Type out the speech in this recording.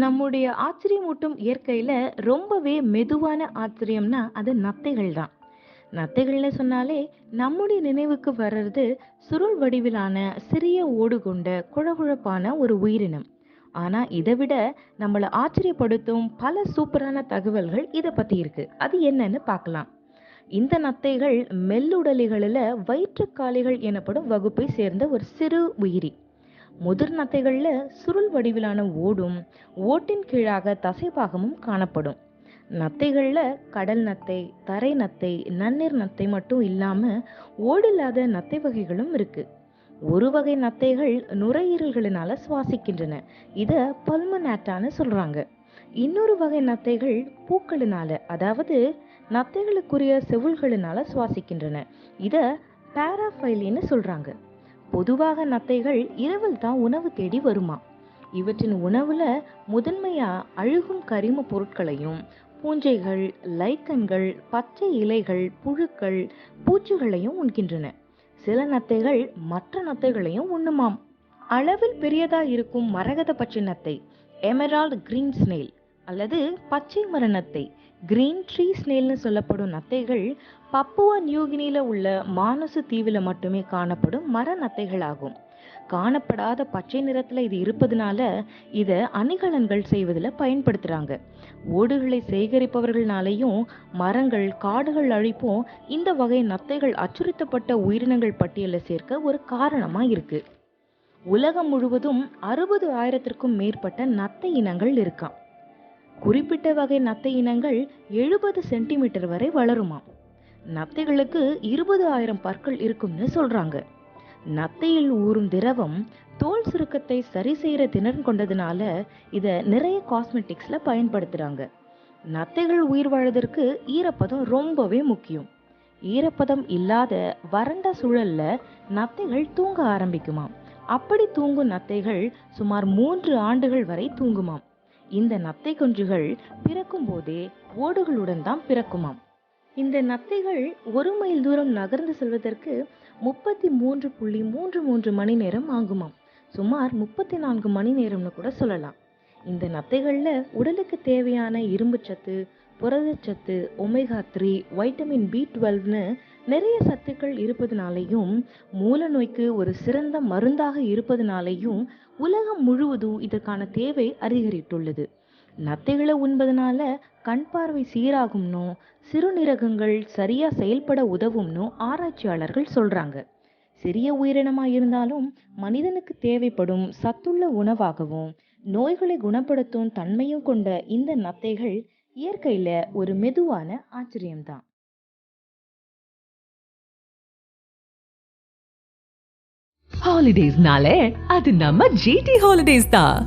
நம்முடைய ஆச்சரியமூட்டும் இயற்கையில ரொம்பவே மெதுவான ஆச்சரியம்னா அது நத்தைகள் தான். நத்தைகள்னு சொன்னாலே நம்முடைய நினைவுக்கு வர்றது சுருள் வடிவிலான சிறிய ஓடு கொண்ட குழகுழப்பான ஒரு உயிரினம். ஆனா இதை விட நம்மள ஆச்சரியப்படுத்தும் பல சூப்பரான தகவல்கள் இத பத்தி இருக்கு. அது என்னன்னு பார்க்கலாம். இந்த நத்தைகள் மெல்லுடலிகளில வயிற்றுக்காலிகள் எனப்படும் வகுப்பை சேர்ந்த ஒரு சிறு உயிரி. முதிர் நத்தைகள்ல சுருள் வடிவிலான ஓடும் ஓட்டின் கீழாக தசைபாகமும் காணப்படும். நத்தைகள்ல கடல் நத்தை, தரை நத்தை, நன்னீர் நத்தை மட்டும் இல்லாம ஓடில்லாத நத்தை வகைகளும் இருக்கு. ஒரு வகை நத்தைகள் நுரையீரல்களினால சுவாசிக்கின்றன. இத பல்மனாட்டான்னு சொல்றாங்க. இன்னொரு வகை நத்தைகள் பூக்களினால, அதாவது நத்தைகளுக்குரிய செவுள்களினால சுவாசிக்கின்றன. இத பாராஃபைலின்னு சொல்றாங்க. பொதுவாக நத்தைகள் இரவில் தான் உணவு தேடி வருமா. இவற்றின் உணவுல முதன்மையா அழுகும் கரிம பொருட்களையும் பூஞ்சைகள், லைக்கன்கள், பச்சை இலைகள், புழுக்கள், பூச்சிகளையும் உண்கின்றன. சில நத்தைகள் மற்ற நத்தைகளையும் உண்ணுமாம். அளவில் பெரியதா இருக்கும் மரகத பச்சை நத்தை, எமரால்ட் கிரீன் ஸ்னெயில் அல்லது பச்சை மர நத்தை, கிரீன் ட்ரீ ஸ்னெயில்னு சொல்லப்படும் நத்தைகள் பப்புவா நியூகினியில உள்ள மானசு தீவுல மட்டுமே காணப்படும் மர நத்தைகள் ஆகும். காணப்படாத பச்சை நிறத்துல இது இருப்பதனால இத அணிகலன்கள் செய்வதில் பயன்படுத்துறாங்க. ஓடுகளை சேகரிப்பவர்களாலேயும் மரங்கள் காடுகள் அழிப்பும் இந்த வகை நத்தைகள் அச்சுறுத்தப்பட்ட உயிரினங்கள் பட்டியல சேர்க்க ஒரு காரணமா இருக்கு. உலகம் முழுவதும் 60,000க்கும் மேற்பட்ட நத்தை இனங்கள் இருக்காம். குறிப்பிட்ட வகை நத்தை இனங்கள் 70 சென்டிமீட்டர் வரை வளருமாம். நத்தைகளுக்கு 20,000 பற்கள் இருக்கும்னு சொல்றாங்க. நத்தையில் ஊறும் திரவம் தோல் சுருக்கத்தை சரி செய்யற திறன் கொண்டதுனால இத நிறைய காஸ்மெட்டிக்ஸ்ல பயன்படுத்துறாங்க. நத்தைகள் உயிர் வாழறதற்கு ஈரப்பதம் ரொம்பவே முக்கியம். ஈரப்பதம் இல்லாத வறண்ட சூழல்ல நத்தைகள் தூங்க ஆரம்பிக்குமாம். அப்படி தூங்கும் நத்தைகள் சுமார் 3 ஆண்டுகள் வரை தூங்குமாம். இந்த நத்தை குஞ்சுகள் பிறக்கும் போதே ஓடுகளுடன் தான் பிறக்குமாம். இந்த நத்தைகள் 1 மைல் தூரம் நகர்ந்து செல்வதற்கு 33.33 மணி நேரம் ஆகுமாம். சுமார் 34 மணி நேரம்னு கூட சொல்லலாம். இந்த நத்தைகள்ல உடலுக்கு தேவையான இரும்புச்சத்து, புரதச்சத்து, ஒமேகா 3, வைட்டமின் B12ன்னு நிறைய சத்துக்கள் இருப்பதனாலையும் மூல நோய்க்கு ஒரு சிறந்த மருந்தாக இருப்பதனாலையும் உலகம் முழுவதும் இதற்கான தேவை அதிகரித்துள்ளது. நத்தைகளை உண்பதனால கண் பார்வை சீராகும்னோ, சிறுநீரகங்கள் சரியா செயல்பட உதவும்னு ஆராய்ச்சியாளர்கள் சொல்றாங்க. சிறிய உயிரினமா இருந்தாலும் மனிதனுக்கு தேவைப்படும் சத்துள்ள உணவாகவும் நோய்களை குணப்படுத்தும் தன்மையும் கொண்ட இந்த நத்தைகள் இயற்கையில ஒரு மெதுவான ஆச்சரியம்தான். Holidays nale, adu namma GT Holidays da.